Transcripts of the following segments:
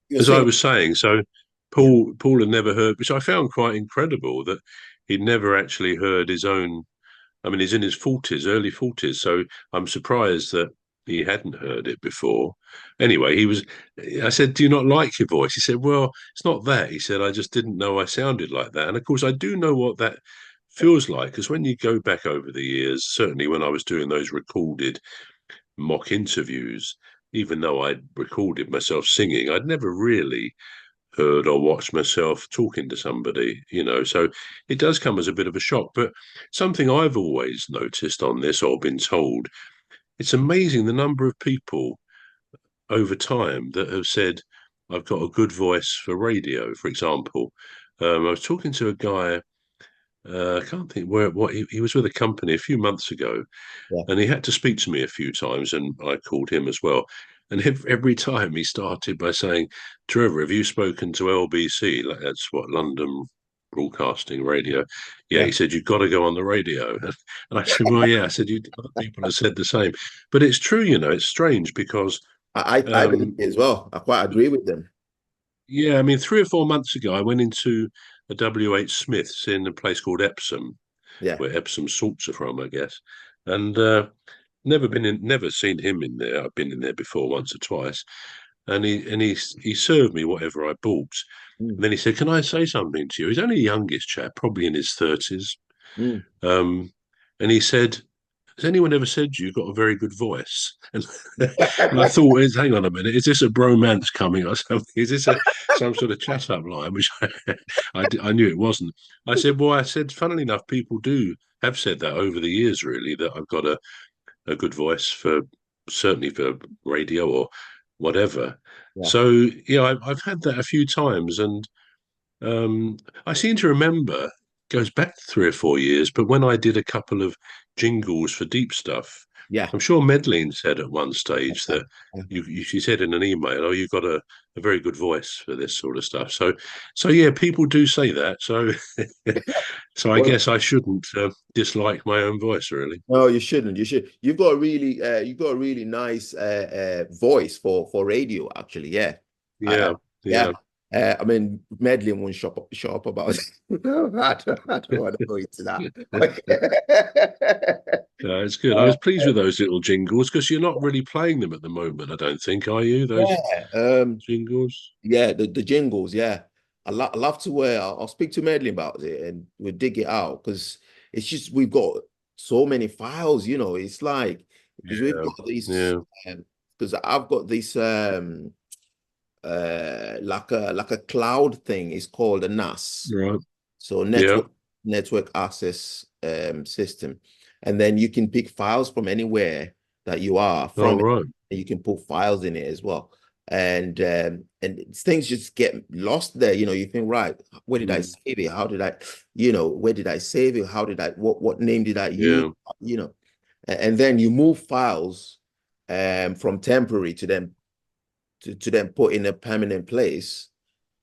You're as I saying, was saying, so yeah, Paul had never heard, which I found quite incredible that he'd never actually heard his own. I mean, he's in his forties, early forties, so I'm surprised that he hadn't heard it before. Anyway, he was. I said, "Do you not like your voice?" He said, "Well, it's not that." He said, "I just didn't know I sounded like that." And of course, I do know what that feels like because when you go back over the years, certainly when I was doing those recorded mock interviews, even though I'd recorded myself singing, I'd never really heard or watched myself talking to somebody, So it does come as a bit of a shock. But something I've always noticed on this or been told, it's amazing the number of people over time that have said, I've got a good voice for radio, for example. I was talking to a guy, I can't think what he was with a company a few months ago, yeah, and he had to speak to me a few times, and I called him as well. And every time he started by saying, Trevor, have you spoken to LBC? Like that's what London Broadcasting Radio. Yeah, yeah. he said, you've got to go on the radio. And I said, well, yeah. I said, other people have said the same. But it's true, it's strange because, I believe um, it as well. I quite agree with them. yeah, I mean, 3 or 4 months ago, I went into a WH Smith's in a place called Epsom, Yeah. where Epsom salts are from, I guess. And never seen him in there. I've been in there before once or twice, and he served me whatever I bought. Mm, And then he said, "Can I say something to you?" He's only the youngest chap, probably in his 30s. mm. Um, and he said, "Has anyone ever said you've got a very good voice?" And I thought, hang on a minute, is this a bromance coming or something? Is this some sort of chat up line? Which I knew it wasn't. I said, well, I said, funnily enough, people do have said that over the years, really, that I've got a good voice for certainly for radio or whatever. Yeah. So yeah, I've had that a few times, and um, I seem to remember goes back 3 or 4 years, but when I did a couple of jingles for Deepstuff, Yeah. I'm sure Medline said at one stage Yeah. that she said in an email, "Oh, you've got a very good voice for this sort of stuff." So yeah, people do say that. So so I Well, guess I shouldn't dislike my own voice, really. no, you shouldn't. You should. You've got a really nice voice for radio, actually. Yeah. I Yeah, yeah. yeah. I mean, Medlin won't shut up about it. No, I don't want to go into that. It's good. I Uh, was pleased with those little jingles because you're not really playing them at the moment, I don't think, are you? Those yeah. jingles? Yeah, the jingles, yeah. I love to I'll speak to Medley about it and we'll dig it out because it's just we've got so many files, It's like because we've Yeah, got these yeah. because I've got this like a cloud thing. It's called a NAS. Right. So Yeah. network access system. And then you can pick files from anywhere that you are All from, right. and you can put files in it as well. And things just get lost there. You think, right, where did I Mm, save it? How did I, where did I save it? How did I what name did I use? yeah. You know, and then you move files from temporary to then put in a permanent place,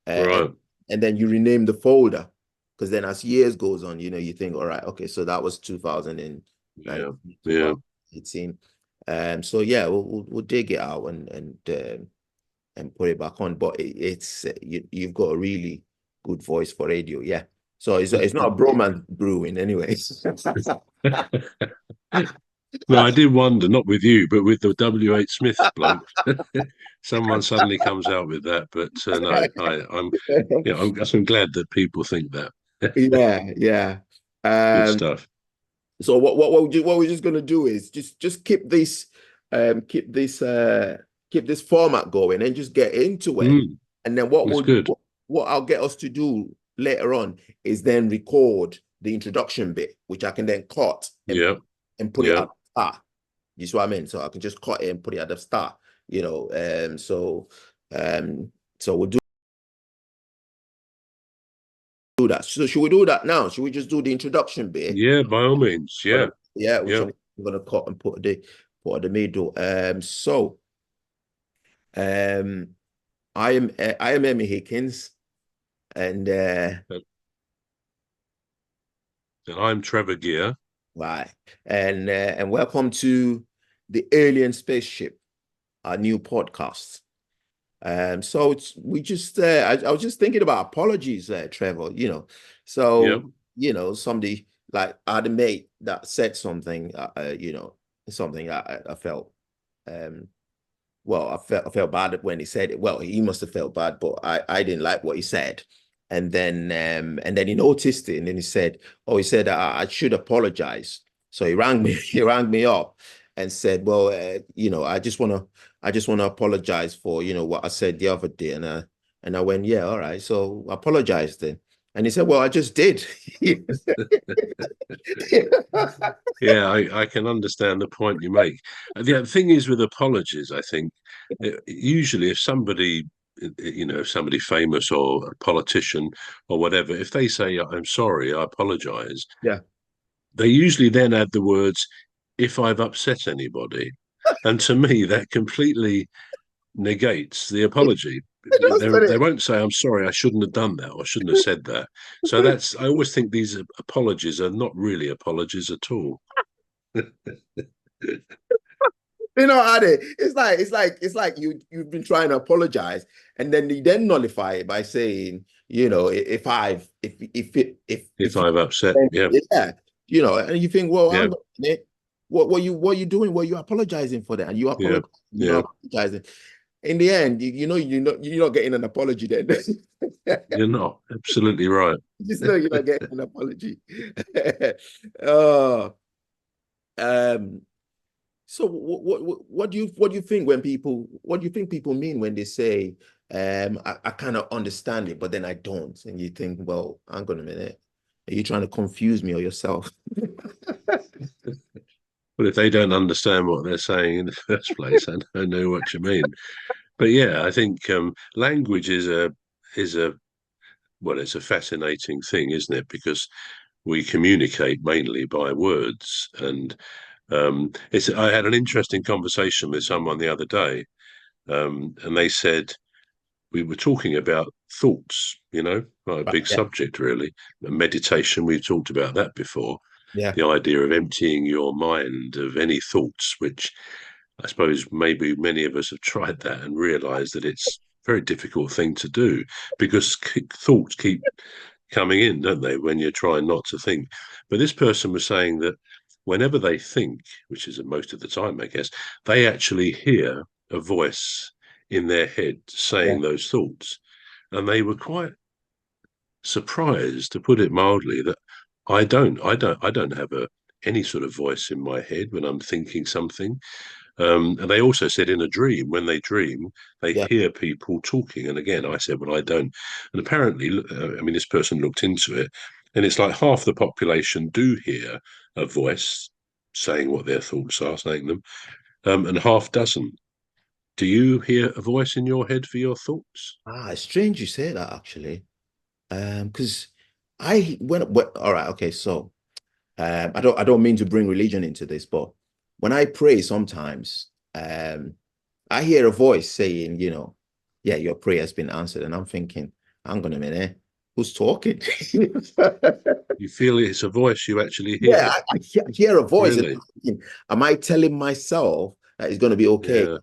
and Right. then you rename the folder because then as years goes on, you think, all right, okay, so that was 2019, Yeah. Yeah. 2018. So yeah, we'll dig it out and put it back on. But it's you've got a really good voice for radio, yeah. So it's not a bromance brewing, anyways. No, I did wonder, not with you, but with the W.H. Smith bloke. Someone suddenly comes out with that, but no, I'm glad that people think that. Yeah, yeah. Good Um, stuff. So what we're just gonna do is just keep this format going and just get into it. Mm, And then that's good. what I'll get us to do later on is then record the introduction bit, which I can then cut Yeah. and put it Yeah. at the start. You see what I mean? So I can just cut it and put it at the start, um so we'll do that. So should we do that now? Should we just do the introduction bit? Yeah, by all means. Yeah. Yeah, which Yeah. I'm gonna cut and put at the middle. Um, I am Emmy Hikins, and And I'm Trevor Gear. right, and welcome to the Alien Spaceship, our new podcast. So we just I was just thinking about apologies, Trevor. Yeah. So somebody like I had a mate that said something, something I felt well, I felt bad when he said it. Well, he must have felt bad, but I didn't like what he said. And then he noticed it, and then he said, "Oh, he said I should apologize." So he rang me, he rang me up, and said, "Well, I just want to apologize for what I said the other day." And I went, "Yeah, all right." So I apologized then, and he said, "Well, I just did." Yeah, I can understand the point you make. The thing is with apologies, I think usually if somebody, somebody famous or a politician or whatever, if they say, "I'm sorry, I apologize," Yeah, they usually then add the words, "if I've upset anybody." And to me, that completely negates the apology. that's what They it. won't say, "I'm sorry, I shouldn't have done that or I shouldn't have said that." So I always think these apologies are not really apologies at all. Ade, it's like you've been trying to apologize, and then you then nullify it by saying, if I've If if I've upset, yeah, yeah, and you think, well, yeah, hang on a minute, what you doing? Well, you apologizing for that, and you yeah, apologize, yeah. apologizing. In the end, you're not getting an apology then. You're not absolutely right. You just know you're not getting an apology. Oh, um, So what do you think when what do you think people mean when they say I kind of understand it, but then I don't? And you think, well, hang on a minute. Are you trying to confuse me or yourself? But if they don't understand what they're saying in the first place, I don't know what you mean. But yeah, I think language is a well, it's a fascinating thing, isn't it? Because we communicate mainly by words, and it's. I had an interesting conversation with someone the other day, and they said we were talking about thoughts. Quite a Right. big Yeah. subject, really. Meditation. We've talked about that before. Yeah. The idea of emptying your mind of any thoughts, which I suppose maybe many of us have tried that and realized that it's a very difficult thing to do because thoughts keep coming in, don't they, when you're trying not to think. But this person was saying that whenever they think, which is most of the time, I guess, they actually hear a voice in their head Yeah. saying those thoughts. And they were quite surprised, to put it mildly, that I don't have any sort of voice in my head when I'm thinking something. And they also said in a dream, when they dream, they Yeah. hear people talking. And again, I said, well, I don't. And apparently, I mean, this person looked into it, and it's like half the population do hear a voice saying what their thoughts are, saying them, and half doesn't. Do you hear a voice in your head for your thoughts? It's strange you say that actually. Because all right, okay, so I don't mean to bring religion into this, but when I pray sometimes, I hear a voice saying, yeah, your prayer has been answered. And I'm thinking, hang on a minute, who's talking? You feel it's a voice you actually Yeah, hear. I hear a voice and Really? I'm thinking, am I telling myself that it's going to be okay? Yeah.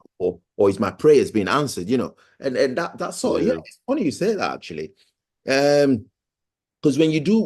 Or is my prayers being answered? And that's sort of, yeah, Yeah. it's funny you say that actually. Because when you do